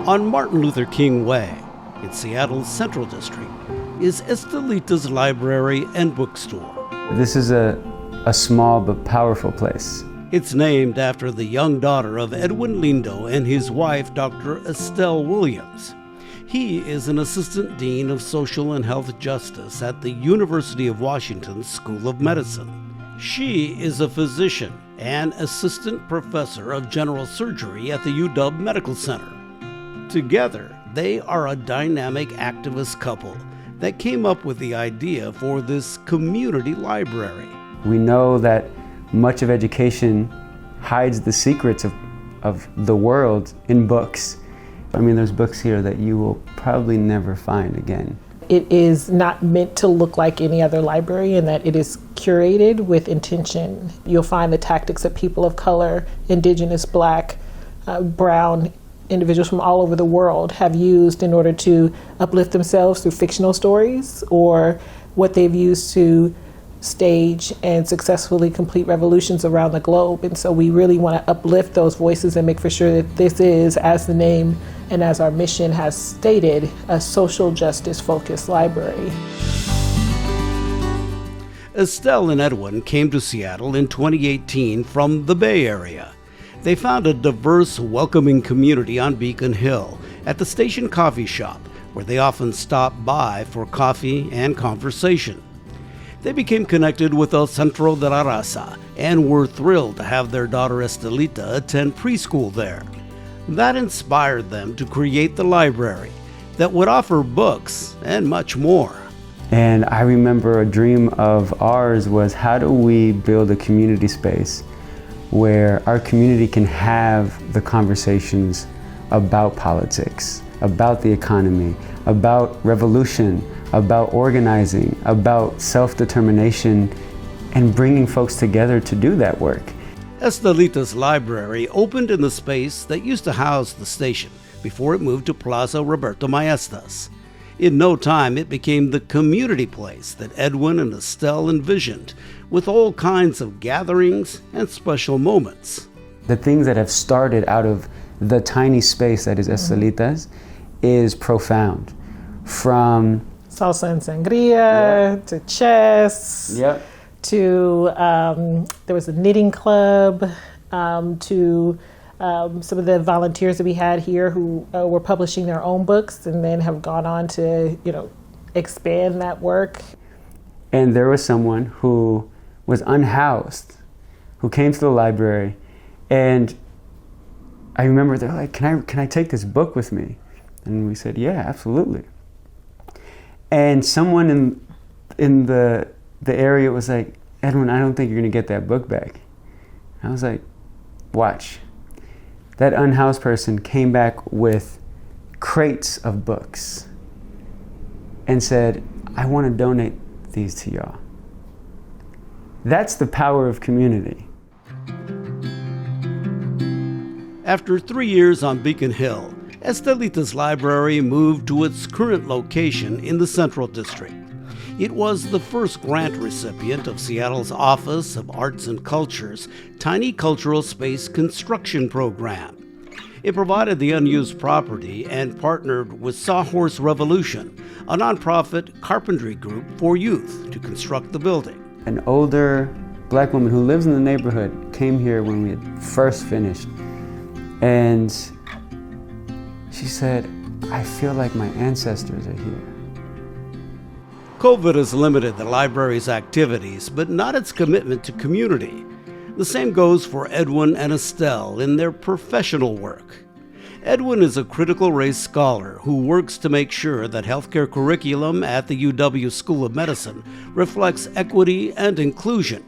On Martin Luther King Way, in Seattle's Central District, is Estellita's library and bookstore. This is a small but powerful place. It's named after the young daughter of Edwin Lindo and his wife, Dr. Estell Williams. He is an assistant dean of social and health justice at the University of Washington School of Medicine. She is a physician and assistant professor of general surgery at the UW Medical Center. Together, they are a dynamic activist couple that came up with the idea for this community library. We know that much of education hides the secrets of the world in books. I mean, there's books here that you will probably never find again. It is not meant to look like any other library in that it is curated with intention. You'll find the tactics that people of color, indigenous, black, brown, individuals from all over the world have used in order to uplift themselves through fictional stories, or what they've used to stage and successfully complete revolutions around the globe. And so we really want to uplift those voices and make for sure that this is, as the name and as our mission has stated, a social justice focused library. Estell and Edwin came to Seattle in 2018 from the Bay Area. They found a diverse, welcoming community on Beacon Hill at the Station Coffee Shop, where they often stop by for coffee and conversation. They became connected with El Centro de la Raza and were thrilled to have their daughter Estellita attend preschool there. That inspired them to create the library that would offer books and much more. And I remember a dream of ours was, how do we build a community space where our community can have the conversations about politics, about the economy, about revolution, about organizing, about self-determination, and bringing folks together to do that work. Estellita's library opened in the space that used to house the station before it moved to Plaza Roberto Maestas. In no time, it became the community place that Edwin and Estell envisioned, with all kinds of gatherings and special moments. The things that have started out of the tiny space that is Estellita's is profound. From salsa and sangria, to chess, to there was a knitting club, to some of the volunteers that we had here who were publishing their own books and then have gone on to, expand that work. And there was someone who was unhoused, who came to the library, and I remember they're like, can I take this book with me? And we said, yeah, absolutely. And someone in the area was like, Edwin, I don't think you're gonna get that book back. I was like, watch. That unhoused person came back with crates of books and said, I wanna donate these to y'all. That's the power of community. After 3 years on Beacon Hill, Estellita's library moved to its current location in the Central District. It was the first grant recipient of Seattle's Office of Arts and Culture's Tiny Cultural Space Construction Program. It provided the unused property and partnered with Sawhorse Revolution, a nonprofit carpentry group for youth, to construct the building. An older black woman who lives in the neighborhood came here when we had first finished, and she said, I feel like my ancestors are here. COVID has limited the library's activities, but not its commitment to community. The same goes for Edwin and Estell in their professional work. Edwin is a critical race scholar who works to make sure that healthcare curriculum at the UW School of Medicine reflects equity and inclusion.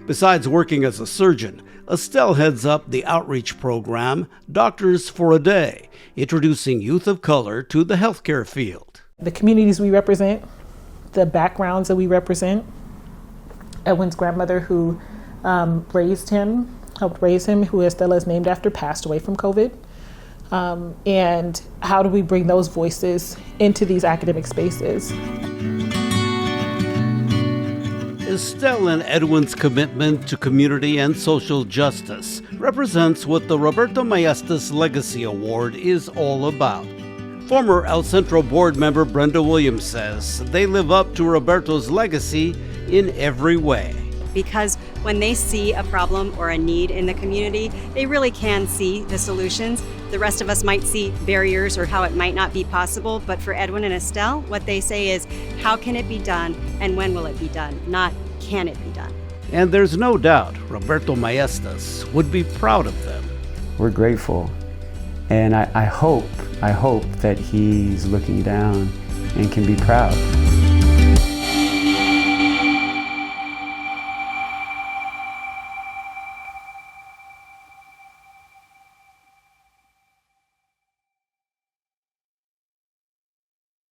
Besides working as a surgeon, Estell heads up the outreach program, Doctors for a Day, introducing youth of color to the healthcare field. The communities we represent, the backgrounds that we represent. Edwin's grandmother who helped raise him, who Estella is named after, passed away from COVID. And how do we bring those voices into these academic spaces? Estell and Edwin's commitment to community and social justice represents what the Roberto Maestas Legacy Award is all about. Former El Centro board member Brenda Williams says they live up to Roberto's legacy in every way. Because when they see a problem or a need in the community, they really can see the solutions. The rest of us might see barriers or how it might not be possible, but for Edwin and Estell, what they say is, how can it be done and when will it be done, not can it be done. And there's no doubt Roberto Maestas would be proud of them. We're grateful, and I hope that he's looking down and can be proud.